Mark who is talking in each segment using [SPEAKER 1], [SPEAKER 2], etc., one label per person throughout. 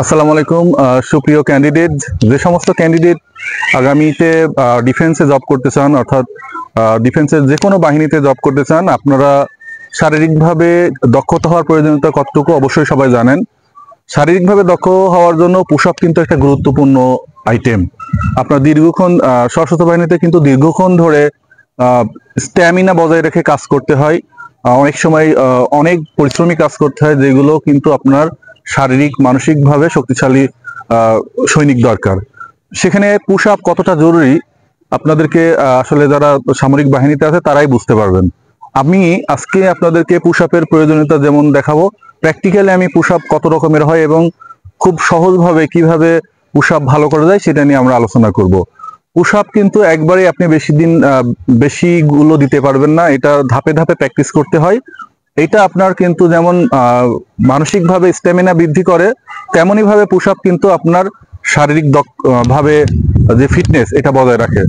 [SPEAKER 1] আসসালামু আলাইকুম সুপ্রিয় ক্যান্ডিডেট। যে সমস্ত ক্যান্ডিডেট আগামীতে ডিফেন্সে জব করতে চান, অর্থাৎ ডিফেন্সের যে কোনো বাহিনীতে জব করতে চান, আপনারা শারীরিকভাবে দক্ষতা হওয়ার প্রয়োজনীয়তা কতটুকু অবশ্যই সবাই জানেন। শারীরিকভাবে দক্ষ হওয়ার জন্য পুশ আপ কিন্তু একটা গুরুত্বপূর্ণ আইটেম। আপনার দীর্ঘক্ষণ সশস্ত্র বাহিনীতে কিন্তু দীর্ঘক্ষণ ধরে স্ট্যামিনা বজায় রেখে কাজ করতে হয়। অনেক সময় অনেক পরিশ্রমী কাজ করতে হয়, যেগুলো কিন্তু আপনার শারীরিক মানসিকভাবে শক্তিশালী সৈনিক দরকার। সেখানে পুশ আপ কতটা জরুরি আপনাদেরকে আসলে যারা সামরিক বাহিনীতে আছে তারাই বুঝতে পারবেন। আমি আজকে আপনাদেরকে পুশ আপের প্রয়োজনীয়তা যেমন দেখাবো, প্র্যাকটিক্যালি আমি পুশ আপ কত রকমের হয় এবং খুব সহজভাবে কিভাবে পুশ আপ ভালো করা যায় সেটা নিয়ে আমরা আলোচনা করব। পুশ আপ কিন্তু একবারে আপনি বেশিগুলো দিতে পারবেন না, এটা ধাপে ধাপে প্র্যাকটিস করতে হয়। এটা আপনার কিন্তু যেমন মানসিকভাবে স্ট্যামিনা বৃদ্ধি করে, তেমনই ভাবে পুশ আপ কিন্তু আপনার শারীরিক ভাবে যে ফিটনেস এটা বজায় রাখে।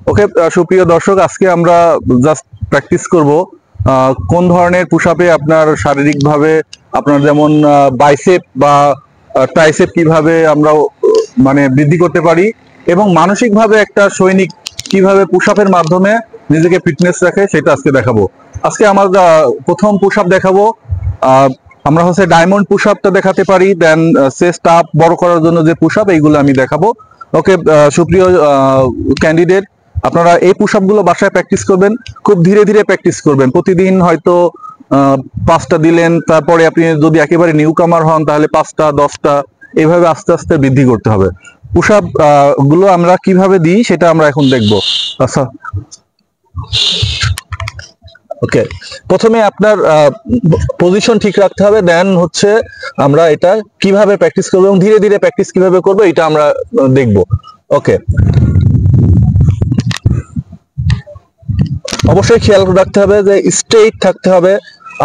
[SPEAKER 1] ওকে সুপ্রিয় দর্শক, আজকে আমরা জাস্ট প্র্যাকটিস করব কোন ধরনের পুশ আপে আপনার শারীরিকভাবে আপনার যেমন বাইসেপ বা ট্রাইসেপ কিভাবে আমরা মানে বৃদ্ধি করতে পারি, এবং মানসিকভাবে একটা সৈনিক কিভাবে পুশ আপের মাধ্যমে নিজেকে ফিটনেস রাখে সেটা আজকে দেখাবো। আজকে আমার প্রথম পুশ আপ দেখাবো, আমরা হচ্ছে ডায়মন্ড পুশ আপটা দেখাতে পারি, দেন চেস্ট আপ বড় করার জন্য যে পুশ আপ এইগুলো আমি দেখাবো। ওকে সুপ্রিয় ক্যান্ডিডেট, আপনারা এই পুশ আপ গুলো বাসায় প্র্যাকটিস করবেন, খুব ধীরে ধীরে প্র্যাকটিস করবেন। প্রতিদিন হয়তো 5টা দিলেন, তারপরে আপনি যদি একেবারে নিউ কামার হন তাহলে 5টা 10টা, এইভাবে আস্তে আস্তে বৃদ্ধি করতে হবে। পুশ আপ গুলো আমরা কিভাবে দিই সেটা আমরা এখন দেখবো। আচ্ছা, ওকে, প্রথমে আপনার পজিশন ঠিক রাখতে হবে, দেন হচ্ছে আমরা এটা কিভাবে প্র্যাকটিস করবো এবং ধীরে ধীরে প্র্যাকটিস কিভাবে করবো এটা আমরা দেখব। ওকে, অবশ্যই খেয়াল রাখতে হবে যে স্ট্রেইট থাকতে হবে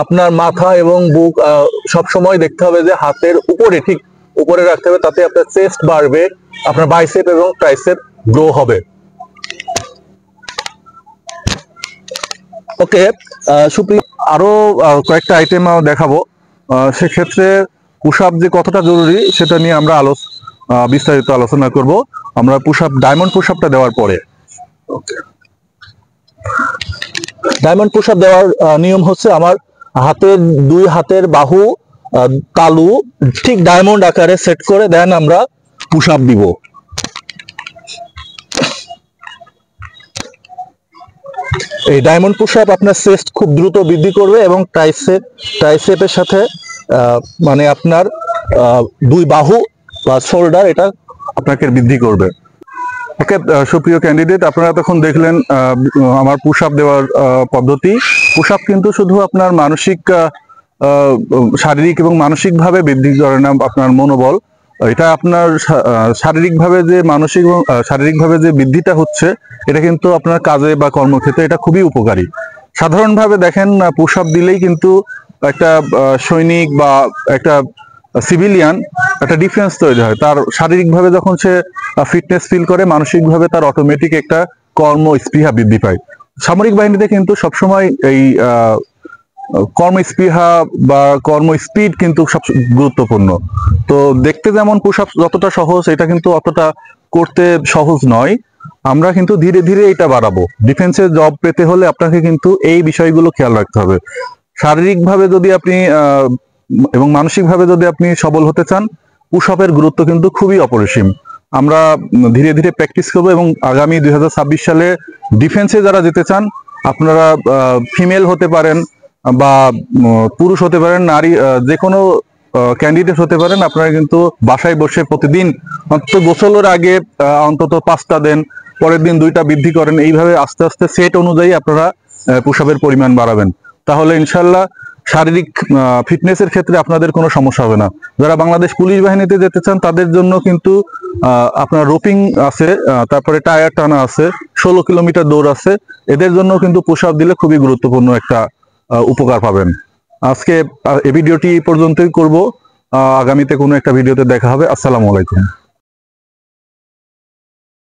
[SPEAKER 1] আপনার মাথা এবং বুক, সব সময় দেখতে হবে যে হাতের উপরে, ঠিক উপরে রাখতে হবে, তাতে আপনার চেস্ট বাড়বে, আপনার বাইসেপ এবং ট্রাইসেপ গ্রো হবে। ওকে সুপ্রিয়, আরো কয়েকটা আইটেম দেখাবো। সেক্ষেত্রে পুশ আপ যে কতটা জরুরি সেটা নিয়ে আমরা বিস্তারিত আলোচনা করব আমরা পুশ আপ ডায়মন্ড পুশ আপটা দেওয়ার পরে। ওকে, ডায়মন্ড পুশ আপ দেওয়ার নিয়ম হচ্ছে আমার দুই হাতের বাহু তালু ঠিক ডায়মন্ড আকারে সেট করে দেন আমরা পুশ আপ দিব। এই ডায়মন্ড পুশ আপ আপনার চেস্ট খুব দ্রুত বৃদ্ধি করবে এবং ট্রাইসেপের সাথে মানে আপনার দুই বাহু বা শোল্ডার এটা আপনাকে বৃদ্ধি করবে। ওকে সুপ্রিয় ক্যান্ডিডেট, আপনারা তখন দেখলেন আমার পুশ আপ দেওয়ার পদ্ধতি। পুশ আপ কিন্তু শুধু আপনার শারীরিক এবং মানসিকভাবে বৃদ্ধি করে না আপনার মনোবল, এটা আপনার শারীরিকভাবে যে বৃদ্ধিটা হচ্ছে এটা কিন্তু আপনার কাজে বা কর্মক্ষেত্রে এটা খুবই উপকারী। সাধারণভাবে দেখেন পুশ আপ দিলেই কিন্তু একটা সৈনিক বা একটা সিভিলিয়ান একটা ডিফারেন্স তৈরি হয়। তার শারীরিকভাবে যখন সে ফিটনেস ফিল করে, মানসিকভাবে তার অটোমেটিক একটা কর্ম স্পৃহা বৃদ্ধি পায়। সামরিক বাহিনীতে কিন্তু সবসময় এই কর্ম স্পৃহা বা কর্ম স্পিড কিন্তু সব গুরুত্বপূর্ণ। তো দেখতে যেমন পুশ আপ যতটা সহজ, এটা কিন্তু অতটা করতে সহজ নয়। আমরা কিন্তু ধীরে ধীরে এটা বাড়াবো। ডিফেন্সে জব পেতে হলে আপনাকে কিন্তু এই বিষয়গুলো খেয়াল রাখতে হবে। শারীরিকভাবে যদি আপনি এবং মানসিকভাবে যদি আপনি সবল হতে চান, পুশ আপের গুরুত্ব কিন্তু খুবই অপরিসীম। আমরা ধীরে ধীরে প্র্যাকটিস করবো এবং আগামী 2026 সালে ডিফেন্সে যারা যেতে চান, আপনারা ফিমেল হতে পারেন বা পুরুষ হতে পারেন, নারী যে কোনো ক্যান্ডিডেট হতে পারেন, আপনারা কিন্তু বাসায় বসে প্রতিদিন অন্তত গোসলের আগে অন্তত 5টা দেন, পরের দিন 2টা বৃদ্ধি করেন, এইভাবে আস্তে আস্তে সেট অনুযায়ী আপনারা পুশ আপের পরিমাণ বাড়াবেন। তাহলে ইনশাল্লাহ শারীরিক ফিটনেসের ক্ষেত্রে আপনাদের কোনো সমস্যা হবে না। যারা বাংলাদেশ পুলিশ বাহিনীতে যেতে চান তাদের জন্য কিন্তু আপনার রোপিং আছে, তারপরে টায়ার টানা আছে, 16 কিলোমিটার দৌড় আছে, এদের জন্য কিন্তু পুশ আপ দিলে খুবই গুরুত্বপূর্ণ একটা উপকার পাবেন। আজকে এই ভিডিওটি পর্যন্তই করব, আগামীতে কোনো একটা ভিডিওতে দেখা হবে। আসসালামু আলাইকুম।